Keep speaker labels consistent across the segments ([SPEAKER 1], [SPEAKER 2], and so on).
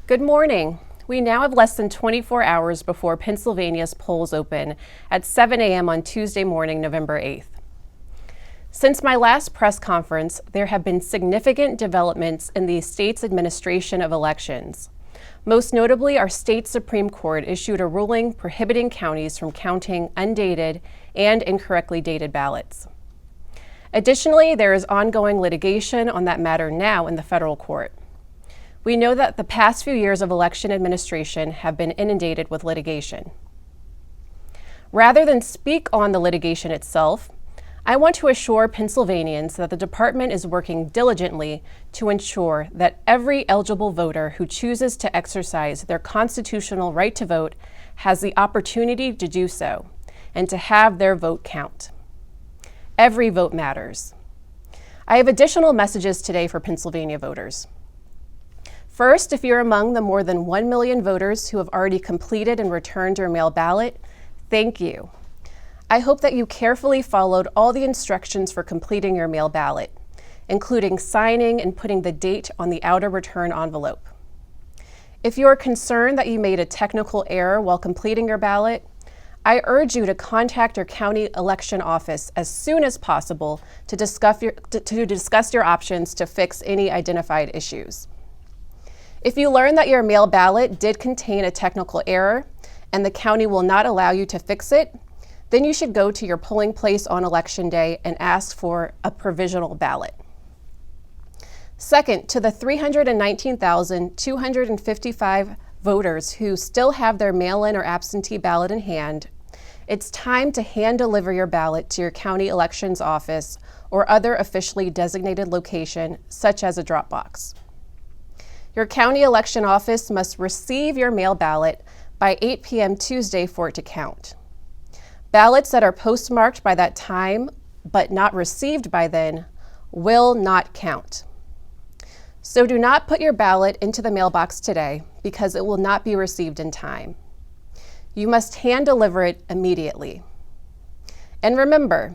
[SPEAKER 1] Good morning. We now have less than 24 hours before Pennsylvania's polls open at 7 a.m. on Tuesday morning, November 8th. Since my last press conference, there have been significant developments in the state's administration of elections. Most notably, our state Supreme Court issued a ruling prohibiting counties from counting undated and incorrectly dated ballots. Additionally, there is ongoing litigation on that matter now in the federal court. We know that the past few years of election administration have been inundated with litigation. Rather than speak on the litigation itself, I want to assure Pennsylvanians that the department is working diligently to ensure that every eligible voter who chooses to exercise their constitutional right to vote has the opportunity to do so and to have their vote count. Every vote matters. I have additional messages today for Pennsylvania voters. First, if you're among the more than 1 million voters who have already completed and returned your mail ballot, thank you. I hope that you carefully followed all the instructions for completing your mail ballot, including signing and putting the date on the outer return envelope. If you are concerned that you made a technical error while completing your ballot, I urge you to contact your county election office as soon as possible to discuss your options to fix any identified issues. If you learn that your mail ballot did contain a technical error and the county will not allow you to fix it, then you should go to your polling place on Election Day and ask for a provisional ballot. Second, to the 319,255 voters who still have their mail-in or absentee ballot in hand, it's time to hand-deliver your ballot to your county elections office or other officially designated location, such as a drop box. Your county election office must receive your mail ballot by 8 p.m. Tuesday for it to count. Ballots that are postmarked by that time but not received by then will not count. So do not put your ballot into the mailbox today because it will not be received in time. You must hand deliver it immediately. And remember,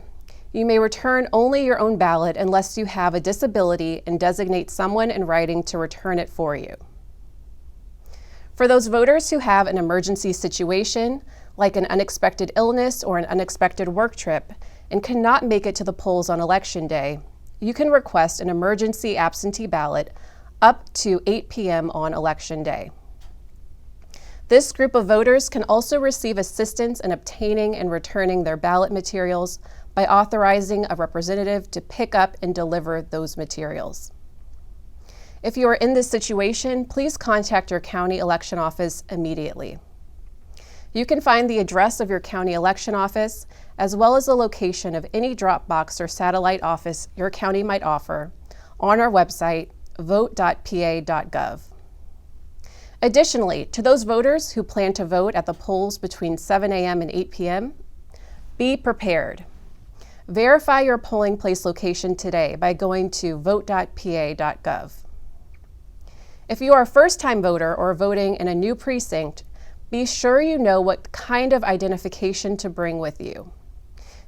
[SPEAKER 1] you may return only your own ballot unless you have a disability and designate someone in writing to return it for you. For those voters who have an emergency situation, like an unexpected illness or an unexpected work trip, and cannot make it to the polls on Election Day, you can request an emergency absentee ballot up to 8 p.m. on Election Day. This group of voters can also receive assistance in obtaining and returning their ballot materials by authorizing a representative to pick up and deliver those materials. If you are in this situation, please contact your county election office immediately. You can find the address of your county election office, as well as the location of any drop box or satellite office your county might offer, on our website, vote.pa.gov. Additionally, to those voters who plan to vote at the polls between 7 a.m. and 8 p.m., be prepared. Verify your polling place location today by going to vote.pa.gov. If you are a first-time voter or voting in a new precinct, be sure you know what kind of identification to bring with you.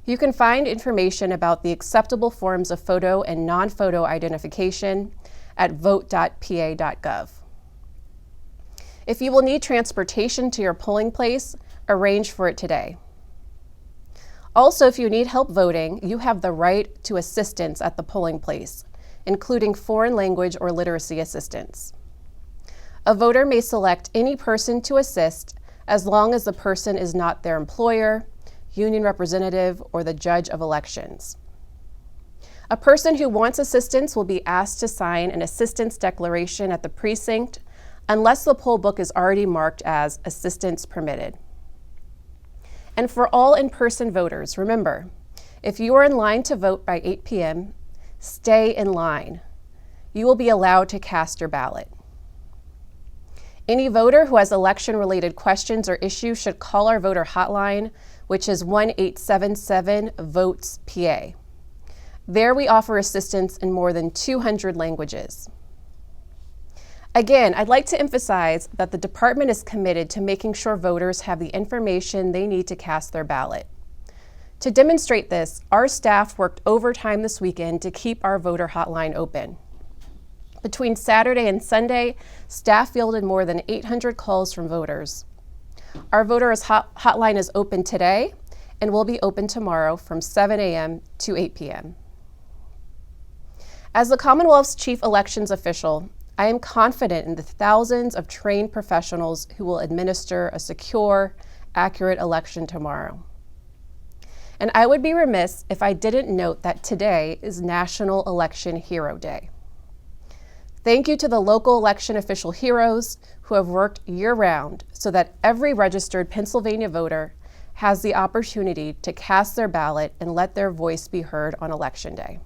[SPEAKER 1] You can find information about the acceptable forms of photo and non-photo identification at vote.pa.gov. If you will need transportation to your polling place, arrange for it today. Also, if you need help voting, you have the right to assistance at the polling place, including foreign language or literacy assistance. A voter may select any person to assist as long as the person is not their employer, union representative, or the judge of elections. A person who wants assistance will be asked to sign an assistance declaration at the precinct unless the poll book is already marked as assistance permitted. And for all in-person voters, remember, if you are in line to vote by 8 p.m., stay in line. You will be allowed to cast your ballot. Any voter who has election-related questions or issues should call our voter hotline, which is 1-877-VOTES-PA. There we offer assistance in more than 200 languages. Again, I'd like to emphasize that the department is committed to making sure voters have the information they need to cast their ballot. To demonstrate this, our staff worked overtime this weekend to keep our voter hotline open. Between Saturday and Sunday, staff fielded more than 800 calls from voters. Our voters hotline is open today and will be open tomorrow from 7 a.m. to 8 p.m. As the Commonwealth's chief elections official, I am confident in the thousands of trained professionals who will administer a secure, accurate election tomorrow. And I would be remiss if I didn't note that today is National Election Hero Day. Thank you to the local election official heroes who have worked year-round so that every registered Pennsylvania voter has the opportunity to cast their ballot and let their voice be heard on Election Day.